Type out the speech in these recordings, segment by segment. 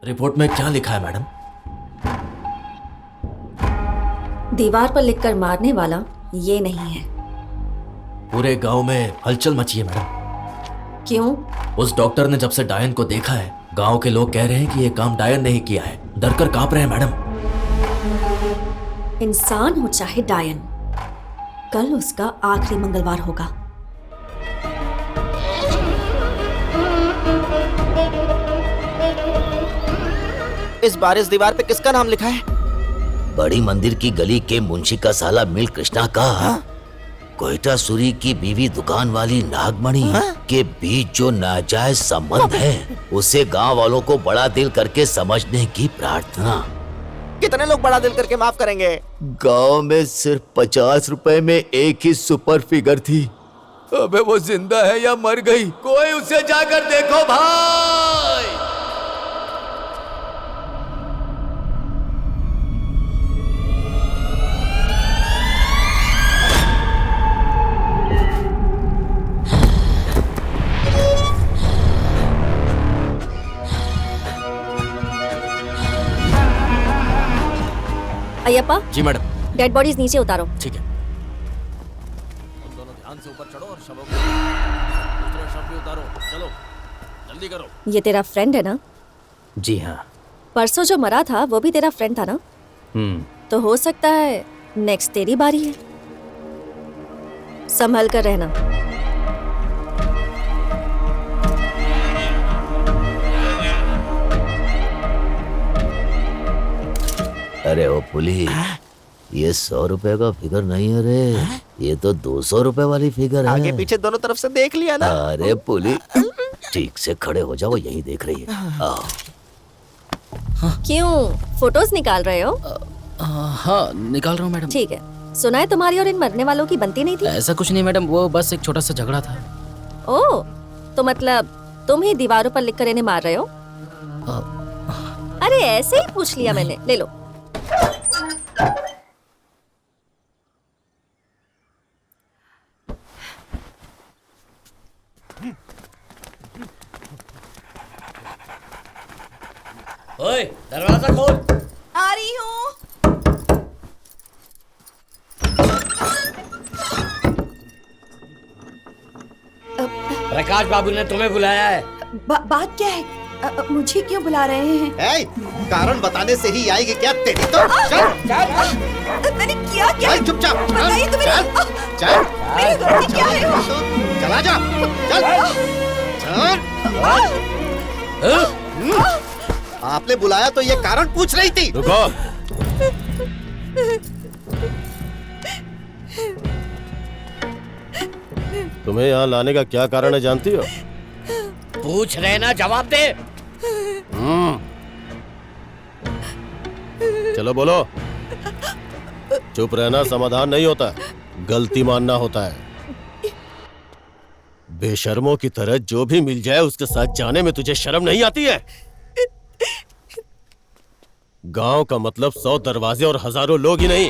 Report में क्या लिखा है मैडम? दीवार पर लिखकर मारने वाला ये नहीं है। पूरे गांव में हलचल मची है मैडम। क्यों? उस डॉक्टर ने जब से डायन को देखा है, गांव के लोग कह रहे हैं कि ये काम डायन ने ही किया है। डर कर कांप रहे हैं मैडम। इंसान हो चाहे डायन, कल उसका आखिरी मंगलवार होगा। इस बार इस दीवार पे किसका नाम लिखा है? बड़ी मंदिर की गली के मुंशी का साला मिल कृष्णा का कोयटा सूरी की बीवी दुकान वाली नागमणि के बीच जो नाजायज संबंध है, उसे गांव वालों को बड़ा दिल करके समझने की प्रार्थना। कितने लोग बड़ा दिल करके माफ करेंगे? गांव में सिर्फ 50 रुपए में एक ही सुपर फिगर थी। अबे वो जिंदा है या मर गई? कोई उसे जाकर देखो भाई। अय्यप्पा, जी मैडम। डेड बॉडीज नीचे उतारो। ठीक है। तुम दोनों ध्यान से ऊपर चढ़ो और शवों को दूसरा शव भी उतारो। चलो जल्दी करो। ये तेरा फ्रेंड है ना? जी हाँ। परसों जो मरा था वो भी तेरा फ्रेंड था ना? तो हो सकता है नेक्स्ट तेरी बारी है। संभल कर रहना। अरे ओ पुली, ये 100 रुपए का फिगर नहीं है रे, ये तो 200 रुपए वाली फिगर है। आगे पीछे दोनों तरफ से देख लिया ना। अरे पुली, ठीक से खड़े हो जाओ, यही देख रही है। आओ। क्यों फोटोज निकाल रहे हो? हाँ निकाल रहा हूँ मैडम। ठीक है। सुना है तुम्हारी और इन मरने वालों की बनती नहीं थी? ऐसा कुछ नहीं मैडम, वो बस एक छोटा सा झगड़ा था। ओह, तो मतलब तुम ही दीवारों पर लिखकर इन्हें मार रहे हो? अरे ऐसे ही पूछ लिया मैंने। ले लो। ओए, दरवाजा खोल। आ रही हूँ। प्रकाश बाबू ने तुम्हें बुलाया है। बात क्या है? मुझे क्यों बुला रहे हैं? कारण बताने से ही आएगी क्या तेरी तो? चल। मैंने किया क्या? चुपचाप बताइए तो मेरी गलती क्या है? चला जा। चल। आपने बुलाया तो ये कारण पूछ रही थी। रुको। तुम्हें यहाँ लाने का क्या कारण है जानती हो? पूछ रहे ना, जवाब दे। चलो बोलो। चुप रहना समाधान नहीं होता, गलती मानना होता है। बेशर्मों की तरह जो भी मिल जाए उसके साथ जाने में तुझे शर्म नहीं आती है? गांव का मतलब 100 दरवाजे और हजारों लोग ही नहीं,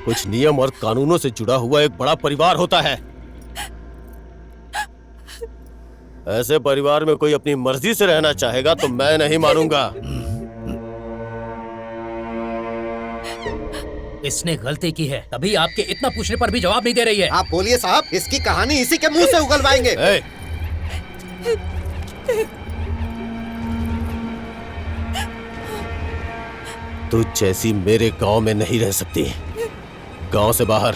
कुछ नियम और कानूनों से जुड़ा हुआ एक बड़ा परिवार होता है। ऐसे परिवार में कोई अपनी मर्जी से रहना चाहेगा तो मैं नहीं मानूंगा। इसने गलती की है, तभी आपके इतना पूछने पर भी जवाब नहीं दे रही है। आप बोलिए साहब, इसकी कहानी इसी के मुंह से उगलवाएंगे। तू जैसी मेरे गांव में नहीं रह सकती। गांव से बाहर,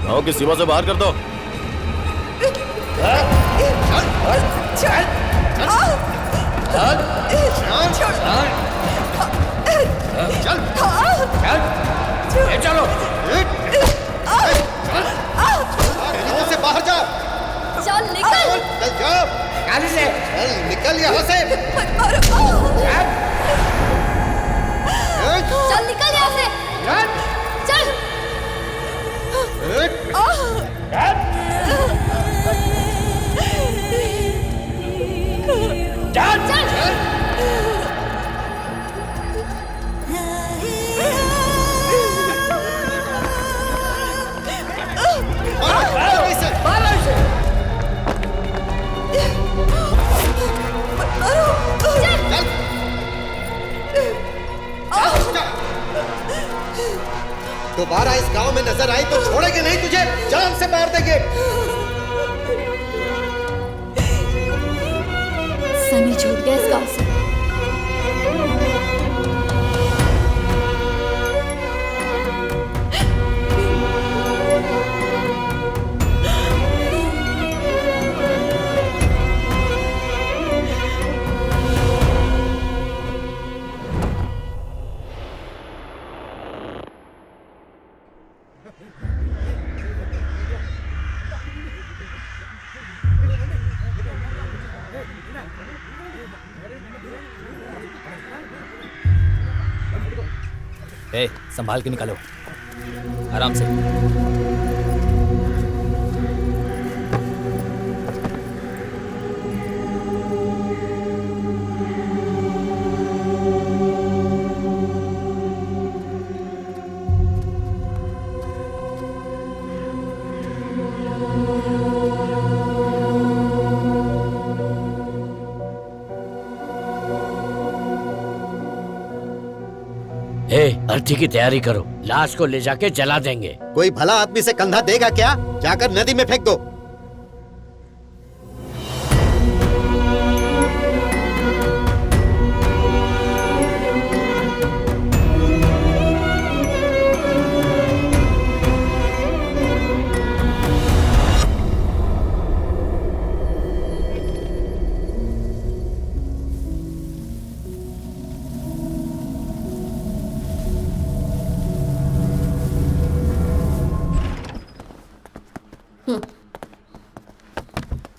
गांव की सीमा से बाहर कर दो। चलो। से बाहर जाओ। चल निकल। चल जाओ। गाड़ी से। चल निकल यहाँ से। चल निकल यहाँ से। चल। चल। दोबारा इस गांव में नजर आई तो छोड़ेंगे नहीं तुझे, जान से मार देंगे। सनी छूट गया इस गांव से। ए, संभाल के निकालो, आराम से। अर्थी की तैयारी करो, लाश को ले जाके जला देंगे। कोई भला आदमी से कंधा देगा क्या? जाकर नदी में फेंक दो।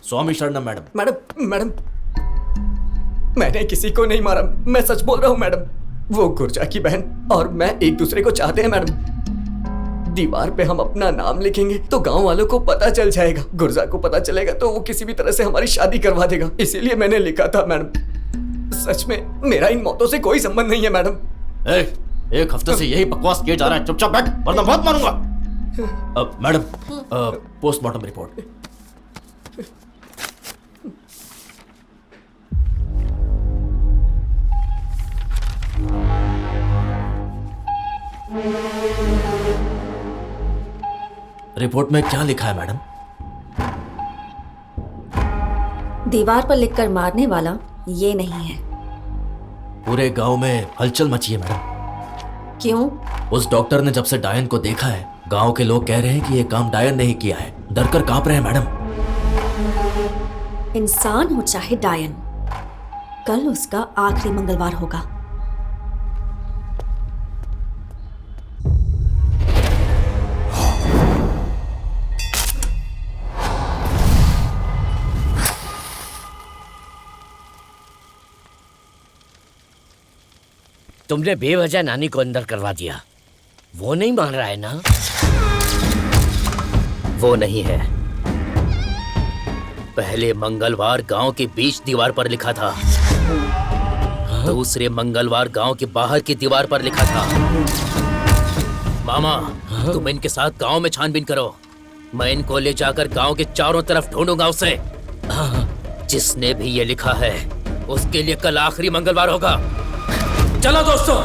स्वामी शरणम मैडम। मैडम मैडम, मैंने किसी को नहीं मारा, मैं सच बोल रहा हूँ मैडम। वो गुर्जा की बहन और मैं एक दूसरे को चाहते हैं मैडम। दीवार पे हम अपना नाम लिखेंगे तो गांव वालों को पता चल जाएगा। गुर्जा को पता चलेगा तो वो किसी भी तरह से हमारी शादी करवा देगा, इसीलिए मैंने लिखा था मैडम। सच में मेरा इन मौतों से कोई संबंध नहीं है मैडम। एक हफ्ते से यही बकवास किए जा रहा है, चुपचाप बैठ वरना बहुत मारूंगा। Madam, postmortem report. रिपोर्ट में क्या लिखा है मैडम? दीवार पर लिखकर मारने वाला ये नहीं है। पूरे गांव में हलचल मची है मैडम। क्यों? उस डॉक्टर ने जब से डायन को देखा है, गांव के लोग कह रहे हैं कि ये काम डायन ने ही किया है। डरकर कांप रहे हैं मैडम। इंसान हो चाहे डायन, कल उसका आखिरी मंगलवार होगा। तुमने बेवजह नानी को अंदर करवा दिया, वो नहीं मान रहा है ना? वो नहीं है। पहले मंगलवार गांव के बीच दीवार पर लिखा था, दूसरे मंगलवार गांव के बाहर की दीवार पर लिखा था। मामा, तुम इनके साथ गांव में छानबीन करो। मैं इनको ले जाकर गांव के चारों तरफ ढूंढूंगा उसे। जिसने भी ये लिखा है उसके लिए कल आखिरी मंगलवार होगा। चलो दोस्तों।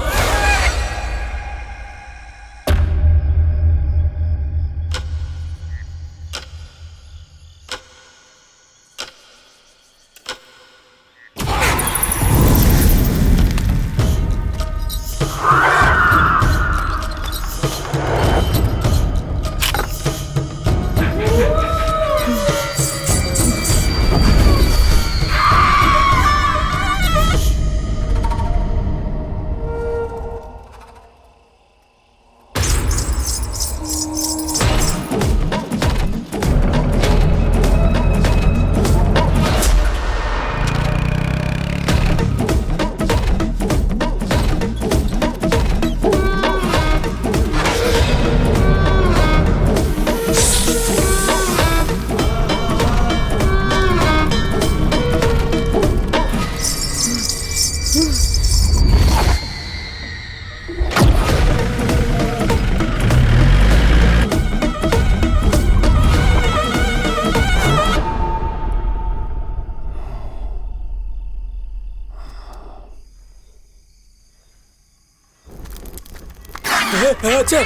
अच्छा,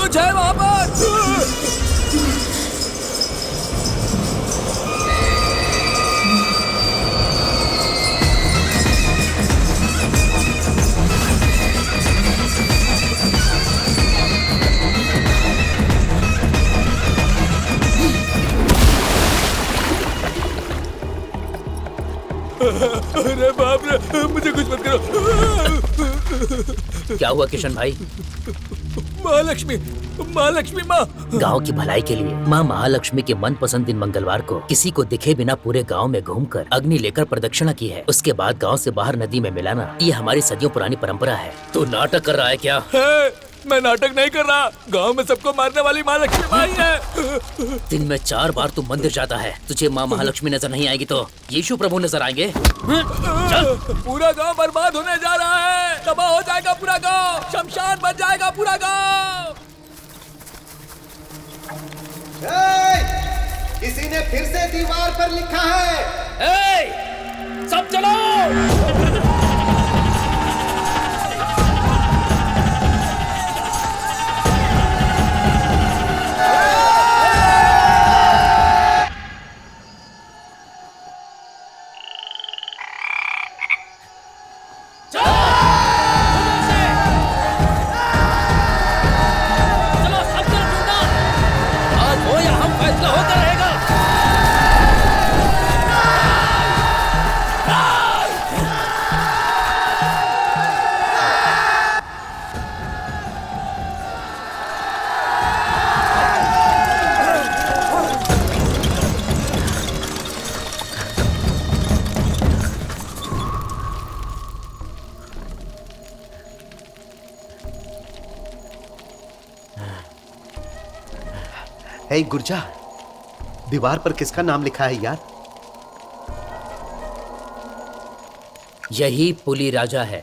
कुछ है वहां पर। अरे बाप रे, मुझे कुछ मत करो। क्या हुआ किशन भाई? महालक्ष्मी, महालक्ष्मी माँ। गांव की भलाई के लिए माँ महालक्ष्मी के मनपसंद दिन मंगलवार को किसी को दिखे बिना पूरे गांव में घूमकर अग्नि लेकर प्रदक्षिणा की है। उसके बाद गांव से बाहर नदी में मिलाना ये हमारी सदियों पुरानी परंपरा है। तू नाटक कर रहा है क्या? मैं नाटक नहीं कर रहा। गांव में सबको मारने वाली महालक्ष्मी माँ ही है। दिन में 4 बार तू मंदिर जाता है, तुझे माँ महालक्ष्मी नजर नहीं आएगी तो यीशु प्रभु नजर आएंगे। चल। पूरा गांव बर्बाद होने जा रहा है। तबाह हो जाएगा पूरा गांव, शमशान बन जाएगा पूरा गांव। किसी ने फिर से दीवार पर लिखा है, सब चलो। हे गुर्जा, दीवार पर किसका नाम लिखा है यार? यही पुली राजा है।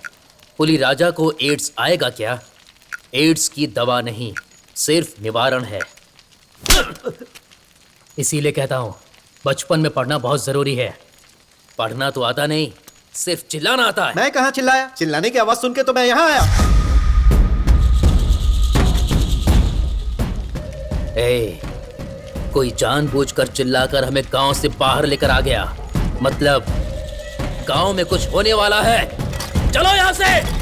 पुली राजा को एड्स आएगा क्या? एड्स की दवा नहीं, सिर्फ निवारण है। इसीलिए कहता हूं, बचपन में पढ़ना बहुत जरूरी है। पढ़ना तो आता नहीं, सिर्फ चिल्लाना आता है। मैं कहां चिल्लाया? चिल्लाने की आवाज सुन के तो मैं यहां आया। कोई जानबूझकर चिल्लाकर हमें गांव से बाहर लेकर आ गया। मतलब गांव में कुछ होने वाला है। चलो यहां से।